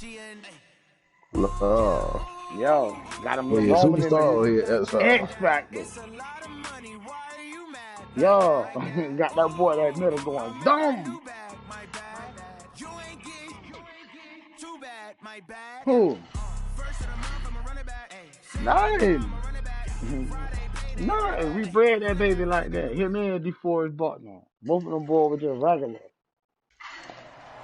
Yo, got him Well, yeah, rolling in superstar. the Yeah, that's X Factor. Yo, got that boy that middle going dumb. Who? Nothing. Nothing. We bred that baby like that. Him and DeForest Buckner. Both of them boys were just regular.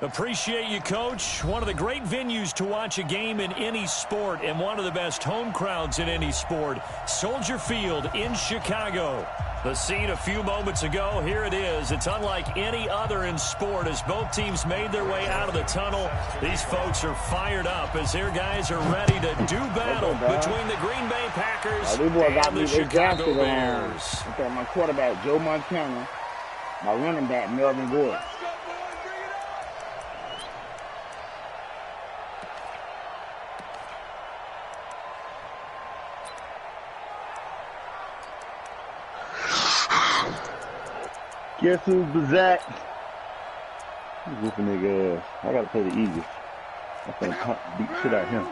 Appreciate you, Coach. One of the great venues to watch a game in any sport and one of the best home crowds in any sport. Soldier Field in Chicago. The scene a few moments ago, here it is. It's unlike any other in sport as both teams made their way out of the tunnel. These folks are fired up as their guys are ready to do battle between the Green Bay Packers and the Chicago Bears. Okay, my quarterback, Joe Montana. My running back, Melvin Gordon. Guess who's Bazak? He's whooping nigga ass. I gotta play the Eagles. I'm finna beat shit out of him.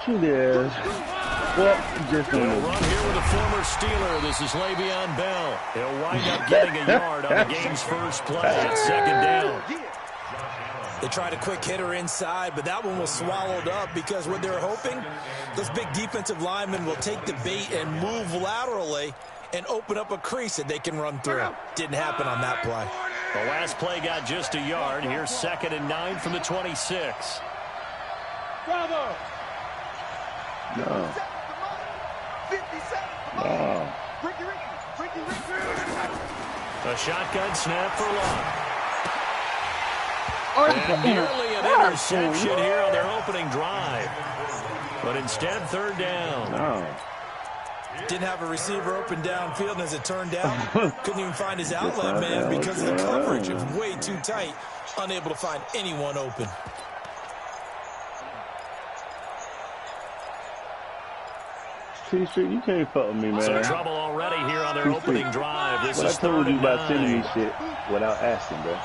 Shoot his ass. Well, just a run here with a former Steeler. This is Le'Veon Bell. He'll wind up getting a yard on the game's first play at second down. They tried a quick hitter inside, but that one was swallowed up because what they're hoping, those big defensive linemen will take the bait and move laterally and open up a crease that they can run through. Didn't happen on that play. The last play got just a yard. Here's 2nd and 9 from the 26. No. A shotgun snap for Locke. Oh, and nearly an interception here on their opening drive. But instead, 3rd down. No. Didn't have a receiver open downfield, and as it turned out, couldn't even find his outlet man because of the coverage. It was way too tight, unable to find anyone open. T-Street, you can't fuck with me, man. Some trouble already here on their opening drive. This is I told 3rd you and about 9. sending me shit without asking, bro.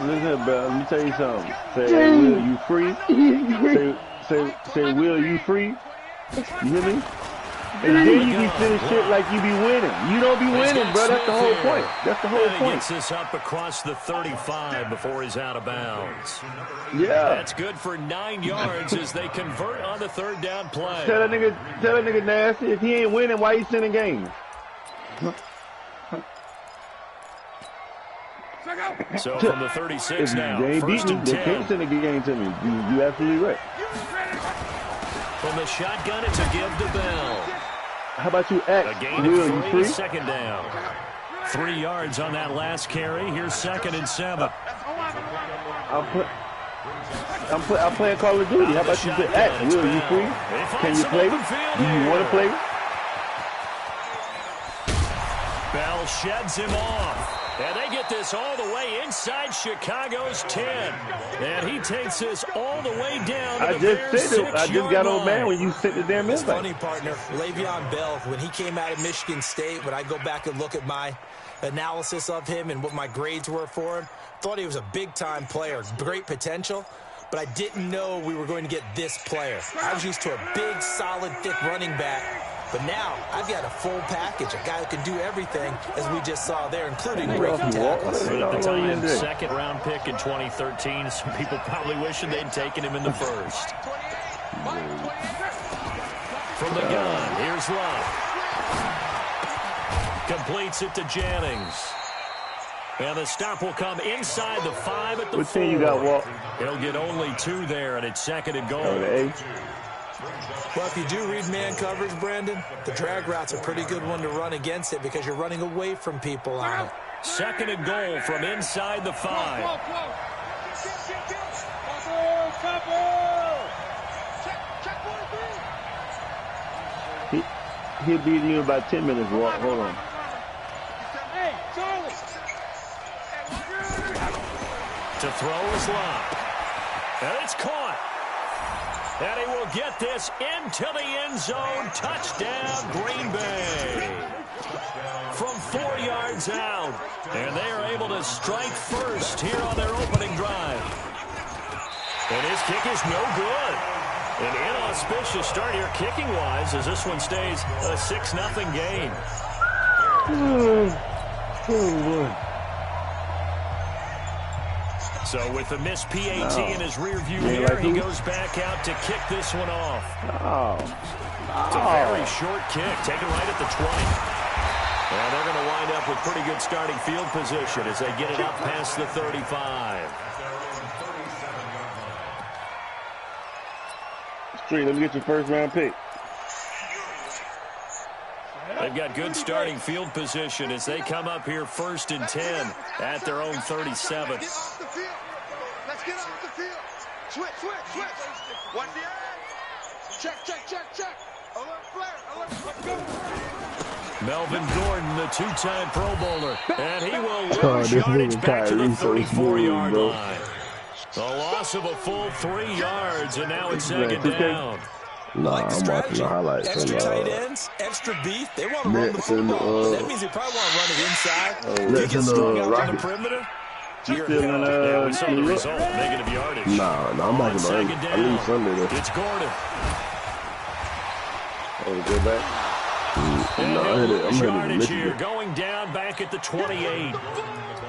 Listen, bro, let me tell you something. Say, will you free? Say, will you free? You hear me? And then you be sending shit like you be winning. You don't be winning, bro. That's the whole point. That's the whole point. He gets this up across the 35 before he's out of bounds. Yeah. That's good for 9 yards as they convert on the 3rd down play. Tell that nigga nasty. If he ain't winning, why he sending games? So from the 36 now, they ain't 1st beat me, and they 10. can't send a game to me. You absolutely right. From the shotgun, it's a give to Bell. How about you act? A gain Will of you 3, free? 2nd down. 3 yards on that last carry. Here's 2nd and 7. I'm playing Call of Duty. How about you say act? Will you free? Can you play? Do you want to play? Bell sheds him off. And they get this all the way inside Chicago's 10. And he takes this all the way down to the Bears' 6-yard line. I just got on man when you sent the damn It's invite. funny, partner. Le'Veon Bell, when he came out of Michigan State, when I go back and look at my analysis of him and what my grades were for him, thought he was a big-time player, great potential, but I didn't know we were going to get this player. I was used to a big, solid, thick running back. But now, I've got a full package, a guy who can do everything, as we just saw there, including breaking tackles. But at the time, 2nd-round pick in 2013, some people probably wishing they'd taken him in the 1st. From the gun, here's Love. Completes it to Jennings. And the stop will come inside the 5 at the 4. What team you got, Walt? He'll get only 2 there, and it's 2nd and goal. Well, if you do read man coverage, Brandon, the drag route's a pretty good one to run against it because you're running away from people on it. 2nd and goal from inside the 5. He'll be in about 10 minutes, Walt. Hold on. To throw is Locke. And it's caught. And he will get this into the end zone. Touchdown, Green Bay. From 4 yards out. And they are able to strike first here on their opening drive. And his kick is no good. An inauspicious start here kicking-wise as this one stays a 6-0 game. So with the missed PAT in his rearview mirror, he goes back out to kick this one off. It's a very short kick, taken right at the 20. And they're going to wind up with pretty good starting field position as they get it up past the 35. Street, let me get your first round pick. They've got good starting field position as they come up here 1st and 10 at their own 37. Let's get off the field. Switch. What's the check. Alert player. Let's go. Melvin Gordon, the 2-time Pro Bowler, and he will lose yardage back to the 34-yard line. A loss of a full 3 yards, and now it's 2nd down. Like the I'm watching strategy. the highlights. Extra tight ends, extra beef. They want to run the football. That means they probably want to run it inside. If you get strung out on the perimeter, you're Yeah, we saw the result, negative yardage. Nah, I'm not going to I lose Sunday, though. It's Gordon. Oh, go back. And No, he'll lose I'm yardage ready here, to going down back at the 28.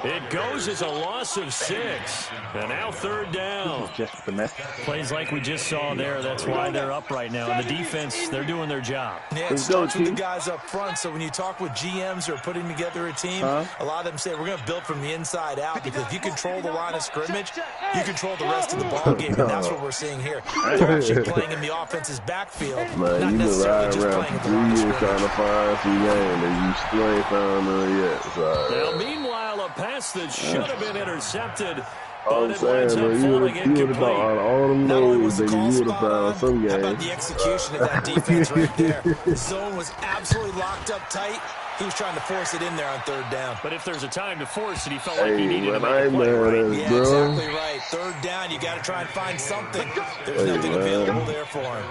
It goes as a loss of 6. And now 3rd down. Just finesse. Plays like we just saw there. That's why they're up right now. And the defense, they're doing their job. Yeah, it starts with the guys up front. So when you talk with GMs who are putting together a team, a lot of them say we're going to build from the inside out because if you control the line of scrimmage, you control the rest of the ball game, and that's what we're seeing here. They're actually playing in the offense's backfield, Man, not you been necessarily riding just around playing for at the line of 3 years trying scrimmage. to find some game, and you still ain't found none yet. So, Now, meanwhile, a pass that should have been intercepted, all but I'm it saying, winds bro, up you falling would have incomplete. thought all them Not only was no's, the nigga, call you would have spot on, found some how about game. the execution of that defense right there? The zone was absolutely locked up tight. He was trying to force it in there on 3rd down. But if there's a time to force it, he felt like he Hey, needed to man, I make a ain't play, mad right? at it, Yeah, bro. exactly right. 3rd down, you got to try and find something. There's nothing man. available there for him.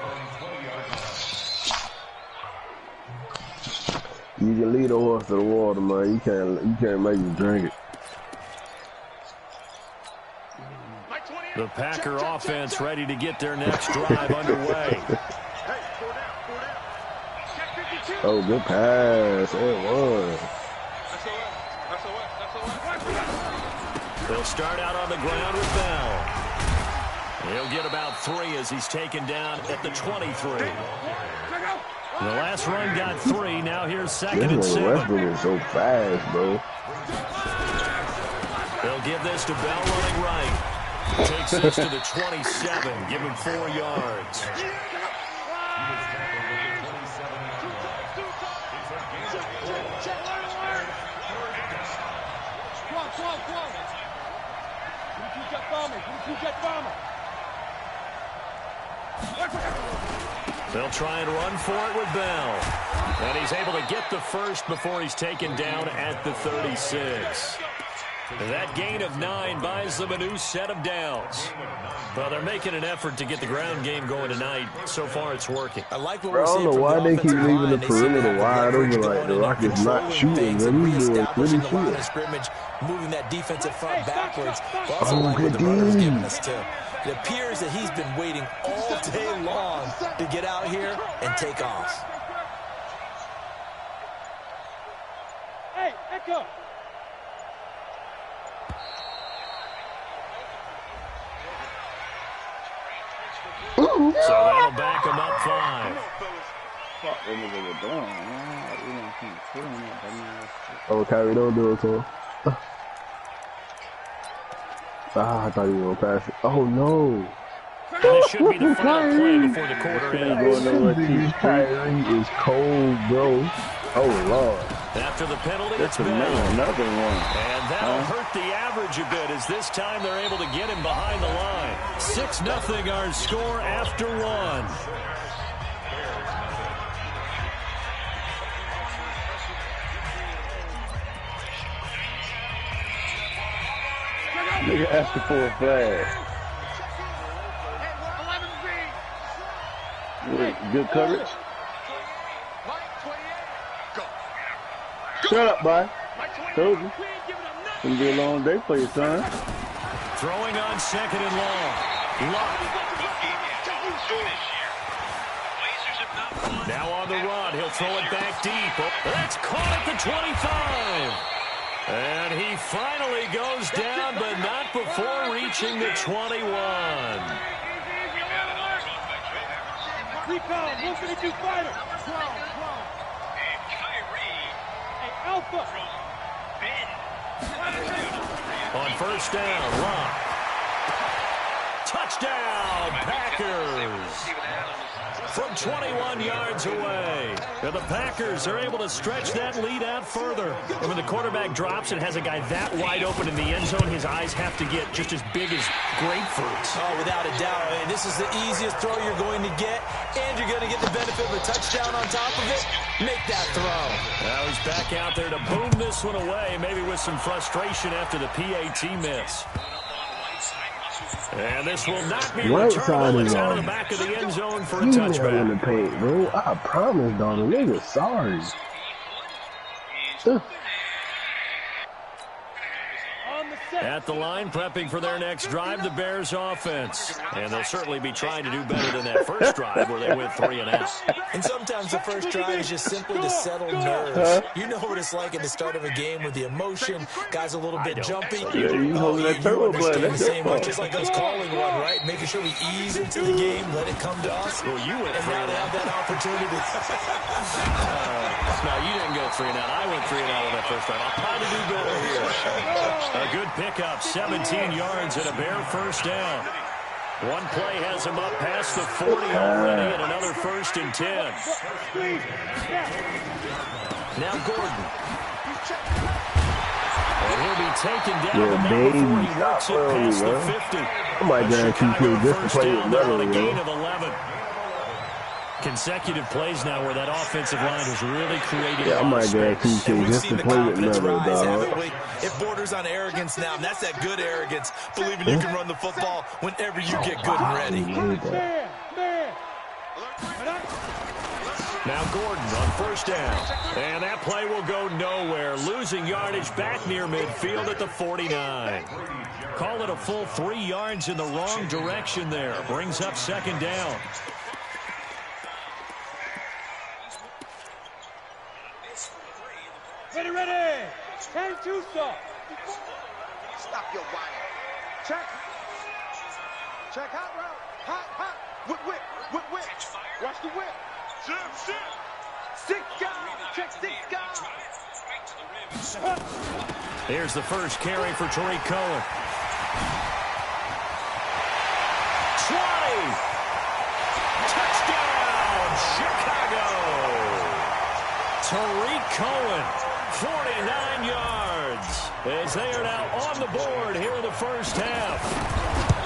You can lead a horse to the water, man. You can't make him drink it. The Packer offense ready to get their next drive underway. Oh, good pass. It was. They'll start out on the ground with Bell. He'll get about 3 as he's taken down at the 23. The last run got 3. Now here's 2nd and 7. Westbrook is so fast, bro. They'll give this to Bell running right. Takes this to the 27. Give him 4 yards. They'll try and run for it with Bell. And he's able to get the first before he's taken down at the 36. That gain of 9 buys them a new set of downs. Well, they're making an effort to get the ground game going tonight. So far, it's working. I like what Bro, we're I don't seeing know from why the they keep offensive leaving line. the They seem to perimeter have the wide leverage open to like go the in and Rockets control not shooting. things Man, and these boys reestablishing really the line of shooting. scrimmage, moving that defensive front backwards. But also Oh, like what good the runner's D. giving us, too. It appears that he's been waiting all day long to get out here and take off. Hey, Echo. So that'll back him up 5. Fuck what nigga was doing, man. Like, you know, keep killing that dumbass shit. Oh, Kyrie, don't do it to him. I thought he was gonna pass it. Oh no. And it should be the final play before the quarter ends. Kyrie is cold, bro. Oh lord. After the penalty, That's it's Bell. another one. And that'll hurt the average a bit as this time they're able to get him behind the line. 6-0 our score after 1. Nigga asking for a flag. Good coverage. Shut up, boy. Told you. It's gonna be a long day for you, son. Throwing on second and long. Luck. Now on the run. He'll throw it back deep. That's caught at the 25. And he finally goes down, but not before reaching the 21. On first down, Lock. Touchdown, Packers. From 21 yards away. And the Packers are able to stretch that lead out further. And when the quarterback drops and has a guy that wide open in the end zone, his eyes have to get just as big as grapefruits. Oh, without a doubt. I mean, this is the easiest throw you're going to get, and you're going to get the benefit of a touchdown on top of it. Make that throw. Now he's back out there to boom this one away, maybe with some frustration after the PAT miss. And this will not be returnable. It's out of the back of the end zone for a touchback. In the paint, bro. I promise, dog. The nigga sorry. At the line, prepping for their next drive, the Bears offense. And they'll certainly be trying to do better than that first drive where they went 3 and out. And sometimes the first drive is just simply to settle nerves. You know what it's like at the start of a game with the emotion. Guys a little bit jumpy. You holding that turbo blood. That's same way, just like us calling one, right? Making sure we ease into the game, let it come to us. Well, you went and now they have that opportunity. No, you didn't go 3 and out. I went 3 and out on that first drive. I'll probably do better here. A good pickup, 17 yards and a Bear first down. One play has him up past the 40 already, and another 1st and 10. Now Gordon. And he'll be taken down before he works it past the 50. I might guarantee just to play with on a gain of 11. Consecutive plays now where that offensive line has really created. Yeah, I might guarantee just to play with level, dog. It borders on arrogance now, and that's that good arrogance, believing you can run the football whenever you get good and ready. Now Gordon on first down. And that play will go nowhere. Losing yardage back near midfield at the 49. Call it a full 3 yards in the wrong direction there. Brings up second down. Ready. 10-2 stop. Stop your wire. Check. Hot route. Hot. Whip. Watch the whip. Six guys. Check 6 guys. Here's the first carry for Tariq Cohen. 20. Touchdown, Chicago. Tariq Cohen, 49 yards, as they are now on the board here in the first half.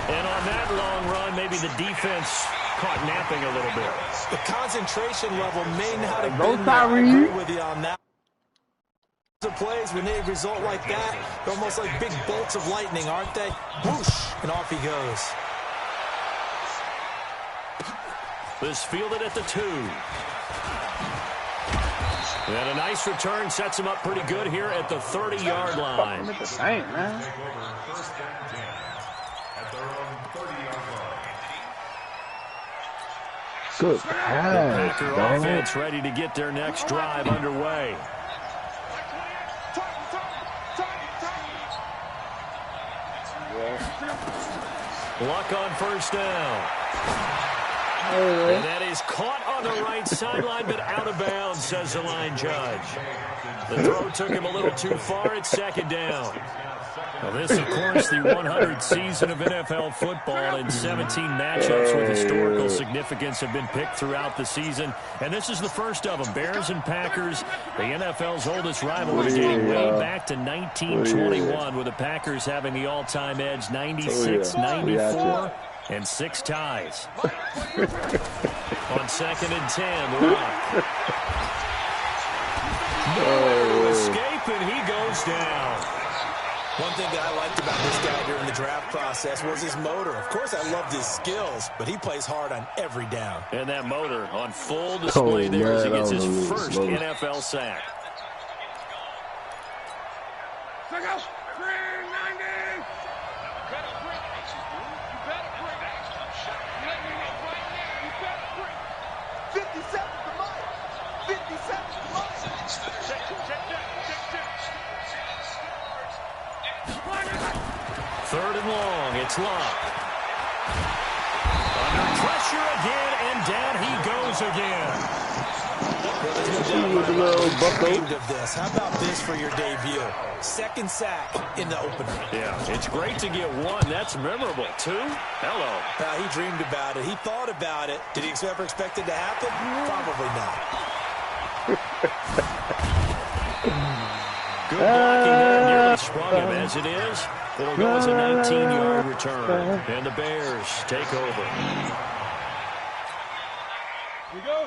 And on that long run, maybe the defense caught napping a little bit. The concentration level may not have been there. I agree with you on that. The plays, when they result like that, they're almost like big bolts of lightning, aren't they? Whoosh, and off he goes. This fielded at the 2. And a nice return sets him up pretty good here at the 30-yard line. Dang, man. Good pass, Packer offense ready to get their next drive underway. Luck on first down. And that is caught on the right sideline, but out of bounds, says the line judge. The throw took him a little too far at second down. Well, this, of course, the 100th season of NFL football, and 17 matchups with historical significance have been picked throughout the season. And this is the first of them. Bears and Packers, the NFL's oldest rivalry dating way back to 1921, with the Packers having the all-time edge 96, 94, and 6 ties. On second and 10, Rock. No escape, and he goes down. One thing that I liked about this guy during the draft process was his motor. Of course, I loved his skills, but he plays hard on every down. And that motor on full display there as he gets his first NFL sack. Check out. 390. You better bring it. You better bring it. Let me know right now. You better bring it. 50 seconds to Mike. 50 seconds to Mike. Check that. Third and long. It's locked. Under pressure again, and down he goes again. How about this for your debut? Second sack in the opener. Yeah, it's great to get one. That's memorable. Two? Hello. He dreamed about it. He thought about it. Did he ever expect it to happen? Probably not. Good blocking there. Nearly sprung him. As it is, it'll go as a 19-yard return. And the Bears take over.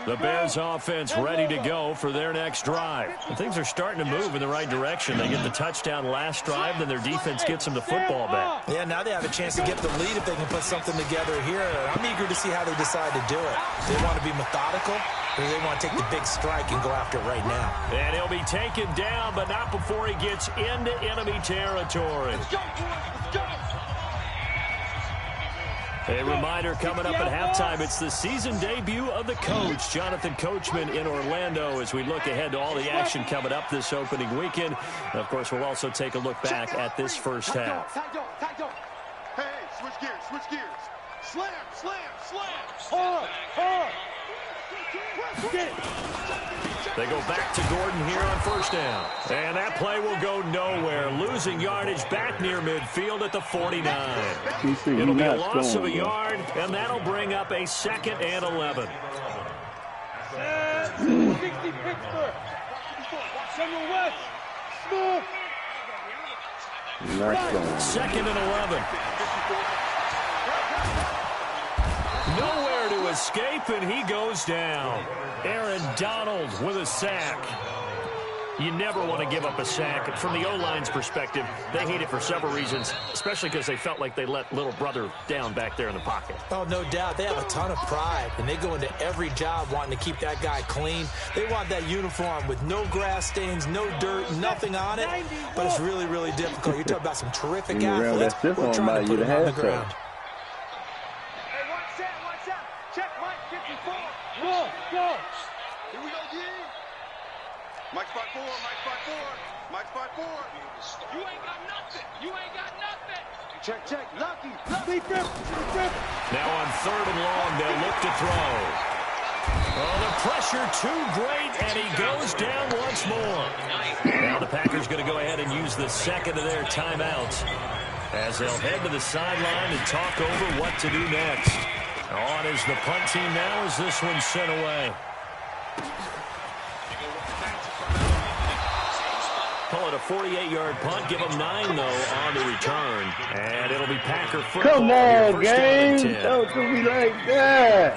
The Bears offense ready to go for their next drive. And things are starting to move in the right direction. They get the touchdown last drive, then their defense gets them the football back. Yeah, now they have a chance to get the lead if they can put something together here. I'm eager to see how they decide to do it. Do they want to be methodical, or do they want to take the big strike and go after it right now? And he'll be taken down, but not before he gets into enemy territory. Let's go, boys. Let's go. A reminder coming up at halftime, it's the season debut of the coach, Jonathan Coachman, in Orlando, as we look ahead to all the action coming up this opening weekend. And of course, we'll also take a look back at this first half. Hey, switch gears. Slam. Hard. They go back to Gordon here on first down. And that play will go nowhere. Losing yardage back near midfield at the 49. It'll be a loss of a yard, and that'll bring up a 2nd and 11. 60 Pittsburgh. Samuel West. Smooth. 2nd and 11. Nowhere to escape, and he goes down. Aaron Donald with a sack. You never want to give up a sack. From the O-line's perspective, they hate it for several reasons, especially because they felt like they let little brother down back there in the pocket. Oh, no doubt. They have a ton of pride, and they go into every job wanting to keep that guy clean. They want that uniform with no grass stains, no dirt, nothing on it, but it's really, really difficult. You're talking about some terrific athletes. We're trying to put them on the ground. Here we go, G. Mike spot four. You ain't got nothing. Check. Lucky. Now on 3rd and long, they'll look to throw. Oh, the pressure too great, and he goes down once more. Now the Packers going to go ahead and use the 2nd of their timeouts as they'll head to the sideline and talk over what to do next. On is the punt team now as this one's sent away. Call it a 48-yard punt. Give them 9, though, on the return. And it'll be Packer football. Come on, gang. Don't do me like that.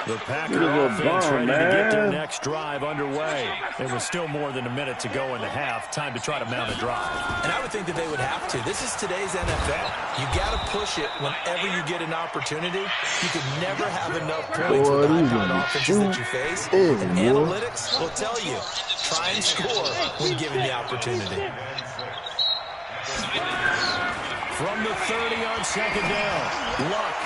The Packer offense ready to get their next drive underway. There was still more than a minute to go in the half. Time to try to mount a drive. And I would think that they would have to. This is today's NFL. You got to push it whenever you get an opportunity. You could never have enough points with the high-powered offenses that you face. And analytics will tell you, try and score when given the opportunity. From the 30 on 2nd down, Luck.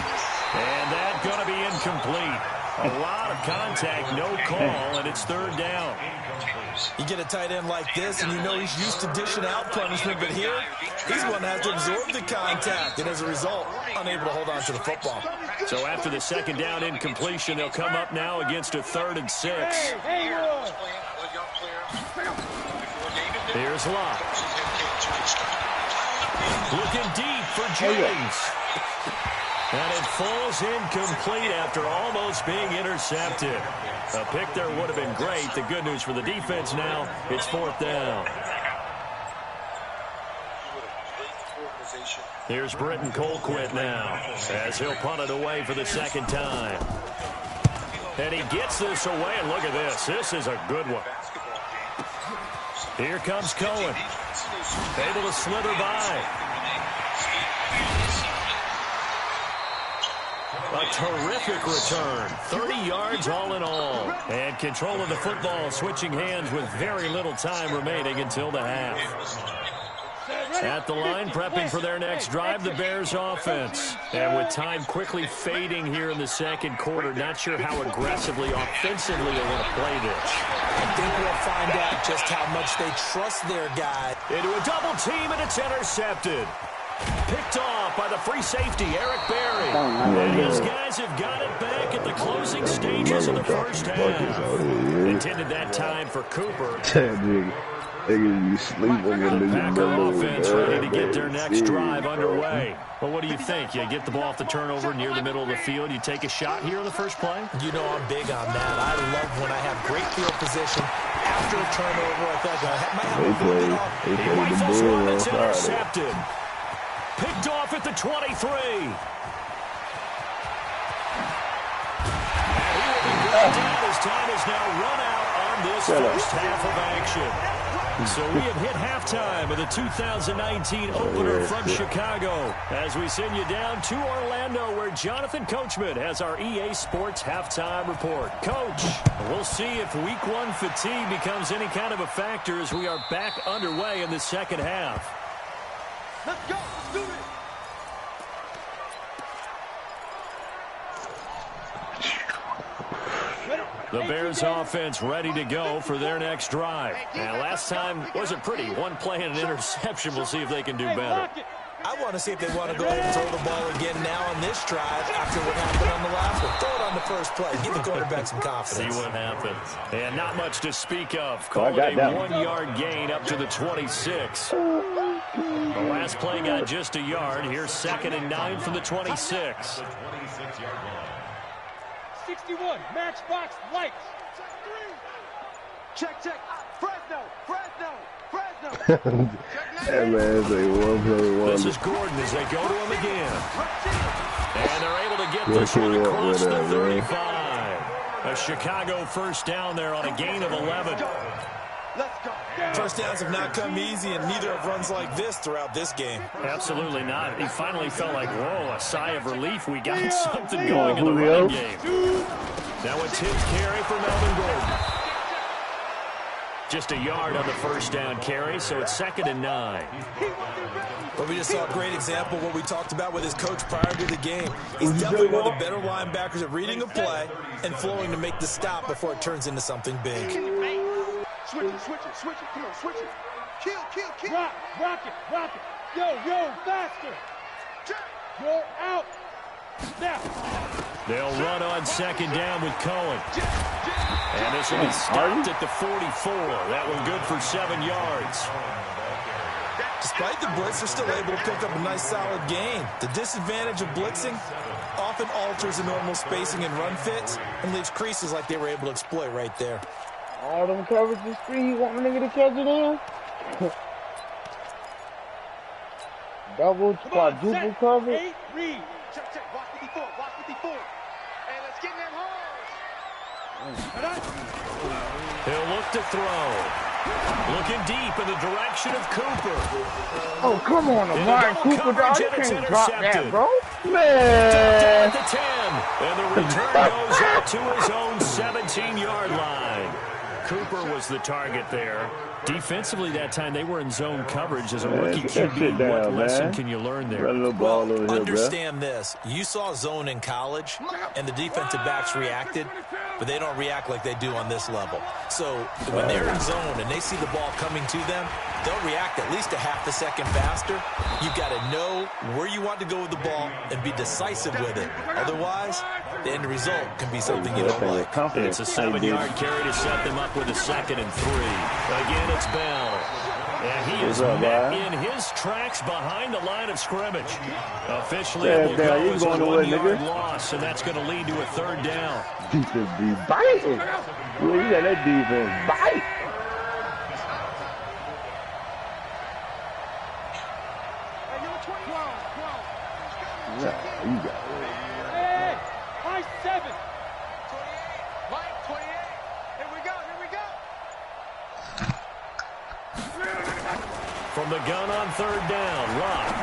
And that's going to be incomplete. A lot of contact, no call, and it's 3rd down. You get a tight end like this, and you know he's used to dishing out punishment, but here, he's going to have to absorb the contact, and as a result, unable to hold on to the football. So after the 2nd down incompletion, they'll come up now against a 3rd and 6. Here's Locke. Looking deep for James. And it falls incomplete after almost being intercepted. A pick there would have been great. The good news for the defense now, it's 4th down. Here's Britton Colquitt now as he'll punt it away for the 2nd time. And he gets this away, and look at this. This is a good one. Here comes Cohen. Able to slither by. A terrific return. 30 yards all in all. And control of the football switching hands with very little time remaining until the half. At the line, prepping for their next drive, the Bears offense. And with time quickly fading here in the second quarter, not sure how aggressively, offensively they want to play this. I think we'll find out just how much they trust their guy. Into a double team, and it's intercepted. Picked off by the free safety, Eric Berry. And his guys have got it back at the closing stages of the first half. Intended that time for Cooper. The Packer offense ready to get their next drive underway. Well, what do you think? You get the ball off the turnover near the middle of the field. You take a shot here in the first play? You know I'm big on that. I love when I have great field position. After a turnover, I thought I might have a little bit off. He rifles one that's intercepted. Picked off at the 23. And he will be brought down as time is now run out on this first half of action. So we have hit halftime of the 2019 opener from Chicago as we send you down to Orlando where Jonathan Coachman has our EA Sports halftime report. Coach, we'll see if week one fatigue becomes any kind of a factor as we are back underway in the second half. Let's go. Let's do it. The Bears offense ready to go for their next drive. And last time wasn't pretty. One play and an interception. We'll see if they can do better. I want to see if they want to go ahead and throw the ball again now on this drive after what happened on the last one. Throw it on the first play. Give the quarterback some confidence. See what happens. And not much to speak of. Call it a 1-yard gain up to the 26. The last play got just a yard. Here's 2nd and 9 from the 26. 61, matchbox lights. Check, check. Fresno. Hey, man, say one play, one. This is Gordon as they go to him again. And they're able to get this one across the 35. A Chicago first down there on a gain of 11. Let's go. First downs have not come easy, and neither have runs like this throughout this game. Absolutely not. He finally felt like, whoa, a sigh of relief. We got something going in the running game. Now it's his carry for Melvin Gordon. Just a yard on the first down carry, so it's 2nd and 9. Well, we just saw a great example of what we talked about with his coach prior to the game. He's definitely one of the better linebackers at reading a play and flowing to make the stop before it turns into something big. Switch it. Come on, switch it. Kill. Rock it. Yo, faster. Go out. Now. They'll run on 2nd down with Cohen. And this will be stopped at the 44. That one good for 7 yards. Despite the blitz, they're still able to pick up a nice solid gain. The disadvantage of blitzing often alters the normal spacing and run fits and leaves creases like they were able to exploit right there. All them coverages free, you want a nigga to catch it in? Double, quadruple coverage. 8, read. Check. Watch 54. And let's get in that hole. He'll look to throw. Looking deep in the direction of Cooper. Oh, come on, Amari Cooper, dog. You can't drop that, bro. Man. Man. At the 10. And the return goes out to his own 17-yard line. Cooper was the target there. Defensively that time, they were in zone coverage as a rookie QB. What lesson can you learn there? Well, understand this. You saw zone in college, and the defensive backs reacted, but they don't react like they do on this level. So when they're in zone and they see the ball coming to them, they'll react at least a half a second faster. You've got to know where you want to go with the ball and be decisive with it. Otherwise, the end result can be something you don't like. It's a 7-yard carry to set them up with a 2nd and 3. Again, it's Bell. And he is met in his tracks behind the line of scrimmage. Officially, it will go as a 1-yard loss, and that's going to lead to a 3rd down. Defense be biting. You got that defense bite. Yeah, you got it. Hey, high 7. 28. Here we go. From From the gun on third down, Luck.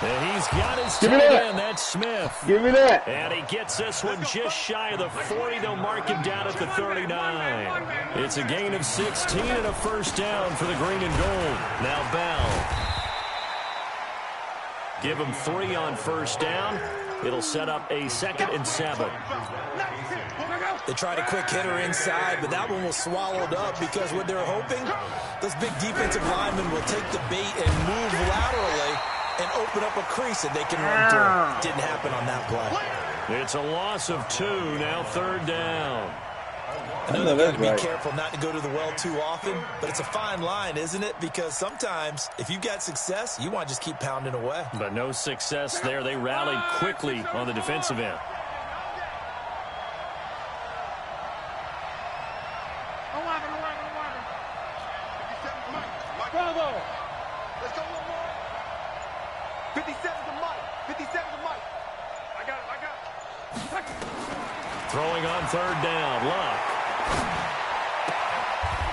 And he's got his tight end. That's Smith. Give me that. And he gets this one just shy of the 40. They'll mark him down at the 39. It's a gain of 16 and a first down for the green and gold. Now Bell. Give him 3 on first down. It'll set up a 2nd and 7. They tried a quick hitter inside, but that one was swallowed up because what they're hoping, those big defensive linemen will take the bait and move laterally and open up a crease that they can run through. Didn't happen on that play. It's a loss of 2, now 3rd down. I know they've got to be careful not to go to the well too often, but it's a fine line, isn't it? Because sometimes, if you've got success, you want to just keep pounding away. But no success there. They rallied quickly on the defensive end. Bravo! Let's go one more. 57 to Mike. 57 to Mike. I got it. Throwing on 3rd down, Luck.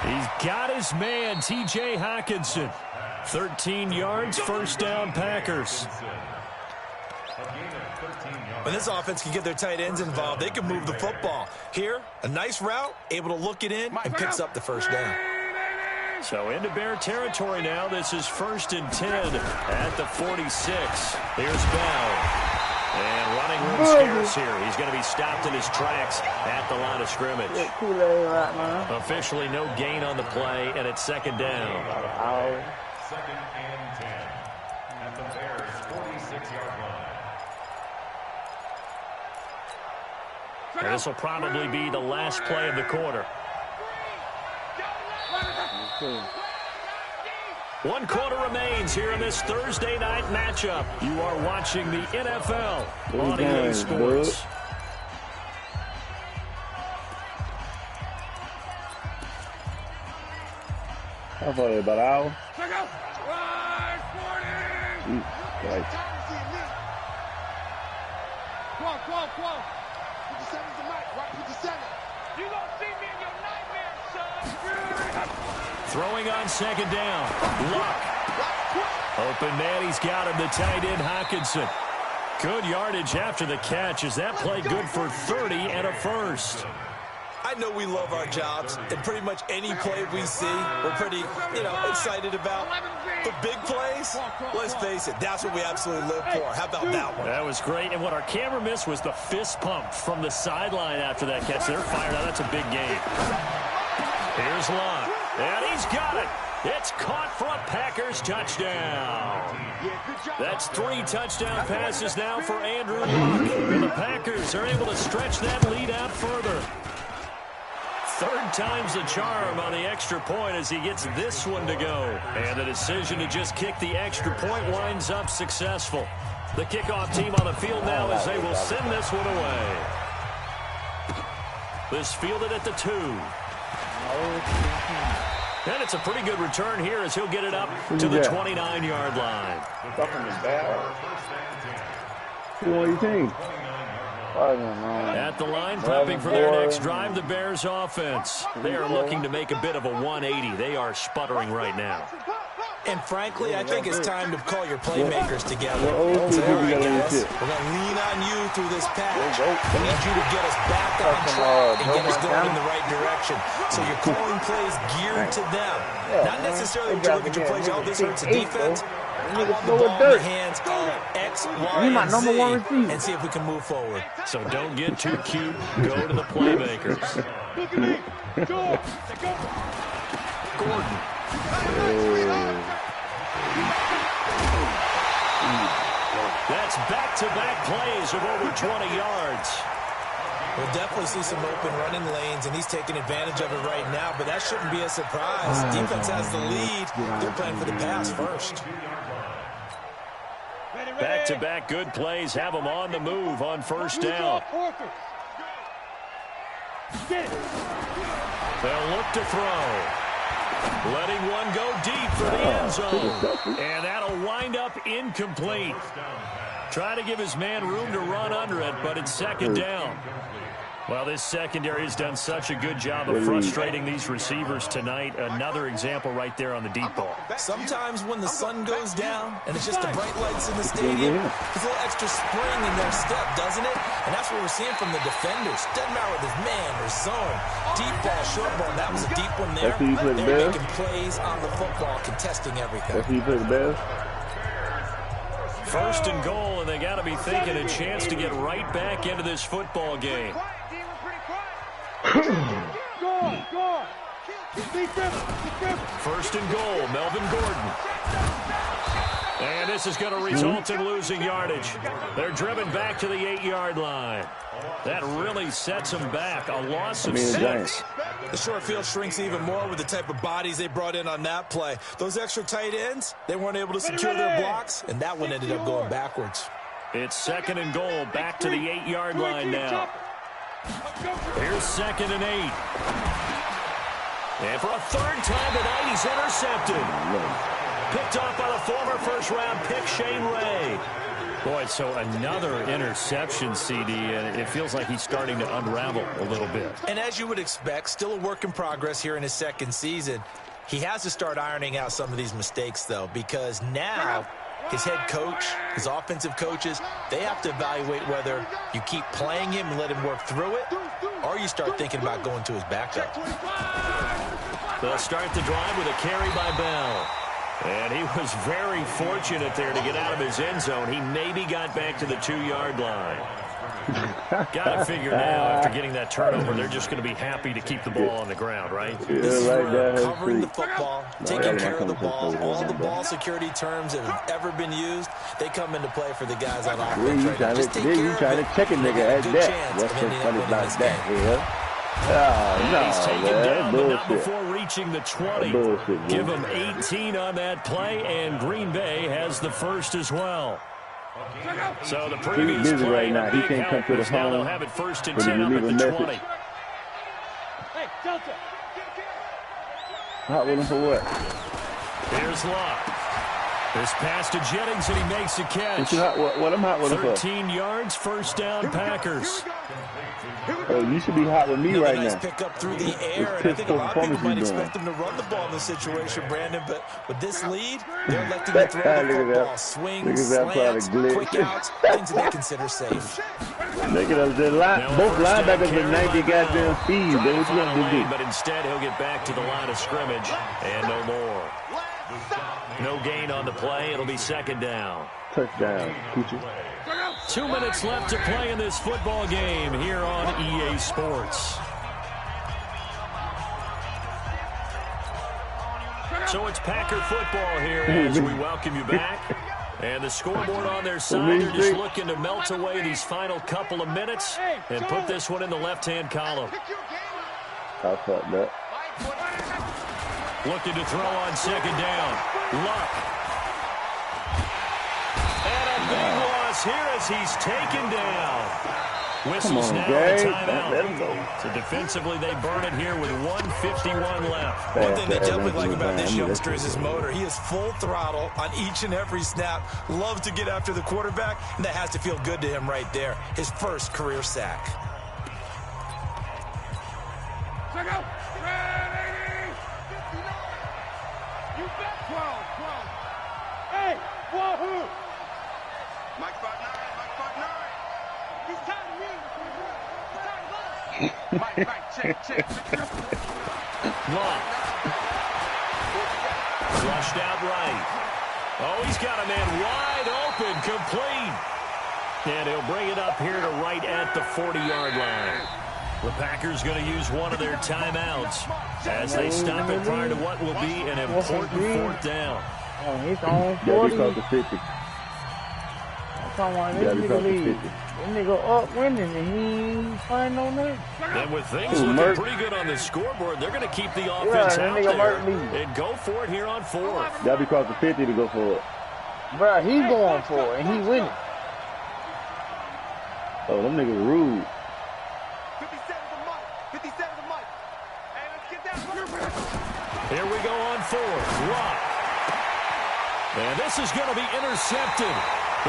He's got his man, T.J. Hockenson. 13 yards, first down, Packers. When this offense can get their tight ends involved, they can move the football. Here, a nice route, able to look it in, and picks up the first down. So into Bear territory now. This is 1st and 10 at the 46. Here's Bell. And running room scarce here. He's going to be stopped in his tracks at the line of scrimmage. Officially no gain on the play, and it's 2nd down. 2nd and 10 at the Bears' 46-yard line. And this will probably be the last play of the quarter. 1 quarter remains here in this Thursday night matchup. You are watching the NFL on EA Sports. How far is about an hour? Right. 12. 57's the mic, right? 57. You gonna see me in your nightmares, son. Throwing on 2nd down. Luck. Open man, he's got him, the tight end Hockenson. Good yardage after the catch. Is that play good for 30 and a first? I know we love our jobs, and pretty much any play we see, we're pretty, excited about. But big plays, let's face it, that's what we absolutely live for. How about that one? That was great, and what our camera missed was the fist pump from the sideline after that catch. They're fired out. That's a big game. Here's Luck, and he's got it. It's caught for a Packers touchdown. That's 3 touchdown passes now for Andrew Luck. And the Packers are able to stretch that lead out further. 3rd time's the charm on the extra point as he gets this one to go. And the decision to just kick the extra point winds up successful. The kickoff team on the field now as they will send this one away. This fielded at the 2. And it's a pretty good return here as he'll get it up to the 29-yard line. Who on your team? At the line, prepping for their next drive, the Bears offense. They are looking to make a bit of a 180. They are sputtering right now. And frankly, I think it's time to call your playmakers together. Say, all right, guys, we're going to lean on you through this patch. We need you to get us back on track and get us going in the right direction. So you're calling plays geared to them. Not necessarily to look at your plays, oh, this hurts the defense. I want the ball in the hands of X, Y, and Z and see if we can move forward. So don't get too cute. Go to the playmakers. Look at me. Gordon. That's back-to-back plays of over 20 yards. We'll definitely see some open running lanes, and he's taking advantage of it right now, but that shouldn't be a surprise. Defense has the lead. They're playing for the pass first. Back-to-back good plays have them on the move on first down. They'll look to throw. Letting one go deep for the end zone. And that'll wind up incomplete. Try to give his man room to run under it, but it's 2nd down. Well, this secondary has done such a good job of frustrating these receivers tonight. Another example right there on the deep ball. Sometimes when the sun goes down and it's just the bright lights in the stadium, there's a little extra spring in their step, doesn't it? And that's what we're seeing from the defenders. Doesn't matter whether it's man or zone. Deep ball, short ball, that was a deep one there. They're making plays on the football, contesting everything. That's who you play the best? First and goal, and they got to be thinking a chance to get right back into this football game. First and goal, Melvin Gordon. And this is going to result in losing yardage. They're driven back to the 8-yard line. That really sets them back. A loss of 6. The short field shrinks even more with the type of bodies they brought in on that play. Those extra tight ends, they weren't able to secure their blocks, and that one ended up going backwards. It's second and goal, back to the 8-yard line now. Here's second and 8. And for a third time tonight, he's intercepted. Picked off by the former first-round pick, Shane Ray. Boy, so another interception, CD, and it feels like he's starting to unravel a little bit. And as you would expect, still a work in progress here in his second season. He has to start ironing out some of these mistakes, though, because now his head coach, his offensive coaches, they have to evaluate whether you keep playing him and let him work through it, or you start thinking about going to his backup. They'll start the drive with a carry by Bell. And he was very fortunate there to get out of his end zone. He maybe got back to the 2-yard line. Got to figure now, after getting that turnover, they're just going to be happy to keep the ball on the ground, right? This is where covering the football, taking care of the ball, all the ball security terms that have ever been used, they come into play for the guys on offense. Just take care of it. Check a nigga at that. What's so funny about that here? He's taken down, but not before reaching the 20. Give him 18 on that play, and Green Bay has the first as well. So the previous play right now. He can't come to the now they'll home. have it first and 10 up at the 20. Hot with him for what? Here's Locke. This pass to Jennings, and he makes the catch. What I'm hot with him for? 13 yards, first down, Packers. Oh, you should be hot with me right nice now. Pick up through the air, and I think a lot of people might expect them to run the ball in this situation, Brandon, but with this lead, they're electing to throw the football. Swings, slants, quick outs, things that they consider safe. Look at us, both linebackers with 90 goddamn speed. They what you gonna do? But instead, he'll get back to the line of scrimmage, and no more. No gain on the play. It'll be second down. Touchdown, Coochie. 2 minutes left to play in this football game here on EA Sports. So it's Packer football here as we welcome you back. And the scoreboard on their side, they're just looking to melt away these final couple of minutes and put this one in the left-hand column. I thought that. Looking to throw on second down. Luck. And a big loss here as he's taken down. Whistles now a timeout. So defensively, they burn it here with 1:51 left. One thing they definitely like about this youngster is his motor. He is full throttle on each and every snap. Loves to get after the quarterback, and that has to feel good to him right there. His first career sack. Check out. You bet 12. Hey, wahoo! Mike 5'9". He's tired of me. He's tired of us. Mike, check. Long. Flushed out right. Oh, he's got a man wide open, complete. And he'll bring it up here to right at the 40-yard line. The Packers going to use one of their timeouts as they stop it prior to what will be an important fourth down. Oh, he's on 40. Yeah, the 50. I'm talking about this nigga lead. This nigga up winning, and he ain't fighting on that. And with things looking pretty good on the scoreboard, they're going to keep the offense out there and go for it here on fourth. That'll be across the 50 to go for it. Bruh, he's going for it, and he winning. Oh, them niggas rude. 57 to Mike. Hey, let's get that. Here we go on fourth. Rock. And this is going to be intercepted.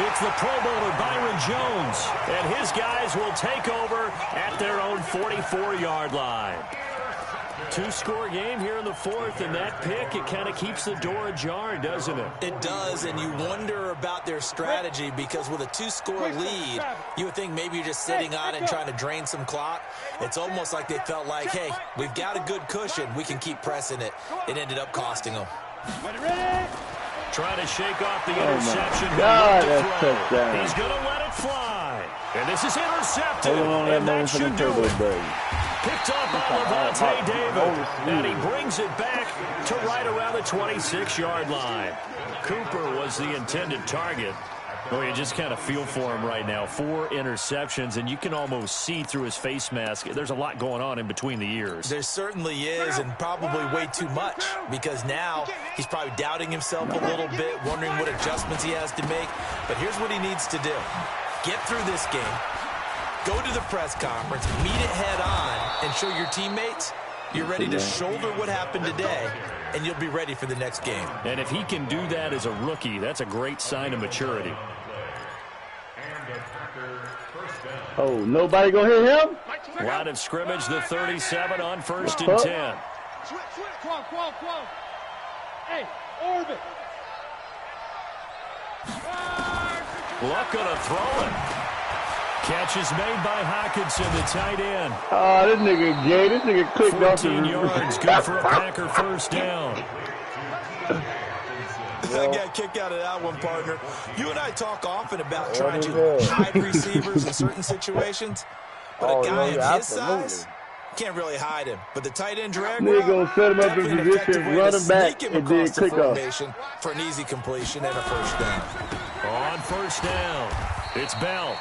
It's the Pro Bowler Byron Jones, and his guys will take over at their own 44-yard line. Two-score game here in the fourth, and that pick, it kind of keeps the door ajar, doesn't it? It does, and you wonder about their strategy because with a two-score lead, you would think maybe you're just sitting on it and trying to drain some clock. It's almost like they felt like, hey, we've got a good cushion. We can keep pressing it. It ended up costing them. Trying to shake off the interception. He's going to let it fly. And this is intercepted, and that should do it. Picked up by Levante David, and he brings it back to right around the 26-yard line. Cooper was the intended target. Well, you just kind of feel for him right now. 4 interceptions, and you can almost see through his face mask. There's a lot going on in between the ears. There certainly is, and probably way too much, because now he's probably doubting himself a little bit, wondering what adjustments he has to make. But here's what he needs to do. Get through this game. Go to the press conference, meet it head on, and show your teammates you're ready to shoulder what happened today, and you'll be ready for the next game. And if he can do that as a rookie, that's a great sign of maturity. Oh, nobody gonna hit him? Line of scrimmage, the 37 on 1st and 10. Hey, orbit. Luck gonna throw it. Catch is made by Hockenson, the tight end. Oh, this nigga gay. This nigga clicked off the 14 yards, good for a Packer first down. I got a kick out of that one, partner. You and I talk often about trying to hide receivers in certain situations, but a guy of his size can't really hide him. But the tight end drag route, gonna set him up in position, run him back, and then click off for an easy completion and a first down. On first down, it's Bell.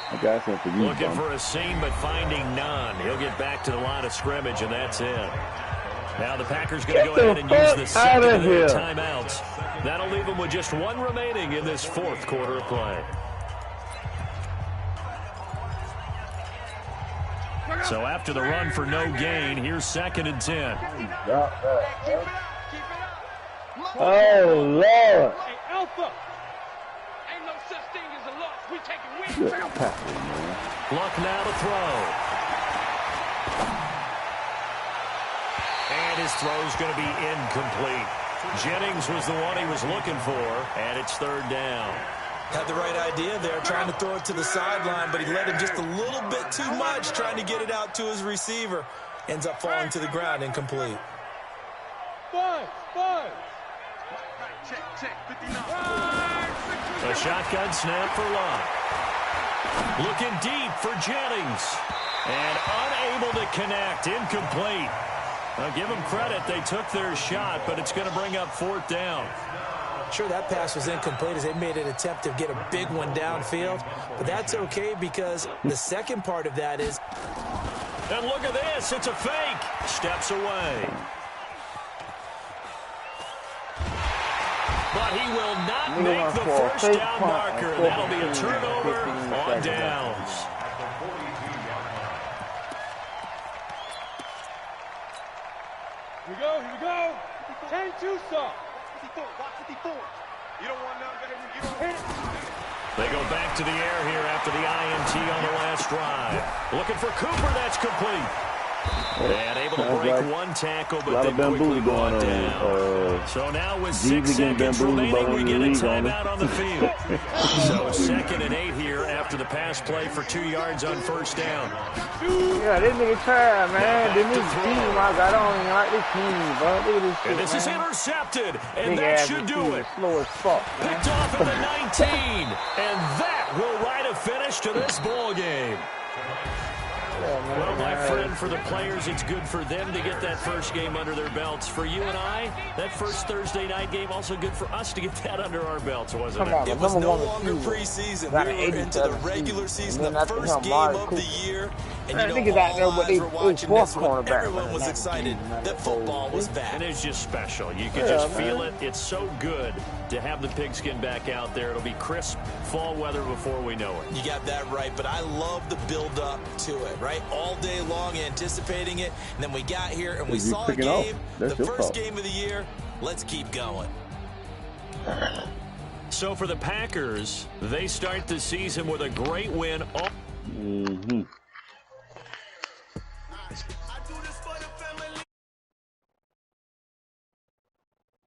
Looking for a seam, but finding none. He'll get back to the line of scrimmage, and that's it. Now the Packers going to go ahead and use the second of their timeouts. That'll leave them with just 1 remaining in this fourth quarter of play. So after the run for no gain, here's 2nd and 10. Oh, Lord. Hey, Alpha. Ain't no such thing as a loss. We taking wins. Luck now to throw. And his throw's going to be incomplete. Jennings was the one he was looking for, and it's 3rd down. Had the right idea there, trying to throw it to the sideline, but he let him just a little bit too much, trying to get it out to his receiver. Ends up falling to the ground, incomplete. A shotgun snap for Luck. Looking deep for Jennings. And unable to connect, incomplete. I'll give them credit, they took their shot, but it's going to bring up 4th down. Sure, that pass was incomplete as they made an attempt to get a big one downfield, but that's okay because the second part of that is... And look at this, it's a fake. Steps away. But he will not make the first down marker. That'll be a turnover on downs. Here we go. 10-2 stop. 54, watch 54. You don't want nothing, baby. You don't hit it. They go back to the air here after the INT on the last drive. Looking for Cooper, that's complete. And able to break one tackle, but then quickly brought down. So now with 6 seconds remaining, we get a timeout on the field. So 2nd and 8 here after the pass play for 2 yards on first down. Yeah, this nigga try, man. This team, I don't even like this team, bro. Look at this shit, and this is intercepted, and big that should do it. Slow as fuck, man. Picked off at the 19, and that will write a finish to this ball game. Well, my friend, for the players, it's good for them to get that first game under their belts. For you and I, that first Thursday night game, also good for us to get that under our belts, wasn't it? It was no longer preseason. We were into the regular season, the first game of the year. And you know, all eyes were watching this one. Everyone was excited that football was back. And it's just special. You can just feel it. It's so good to have the pigskin back out there. It'll be crisp fall weather before we know it. You got that right, but I love the build-up to it, right? All day long anticipating it, and then we got here and we saw a game, the first game of the year. Let's keep going. So for the Packers, they start the season with a great win. Mm-hmm.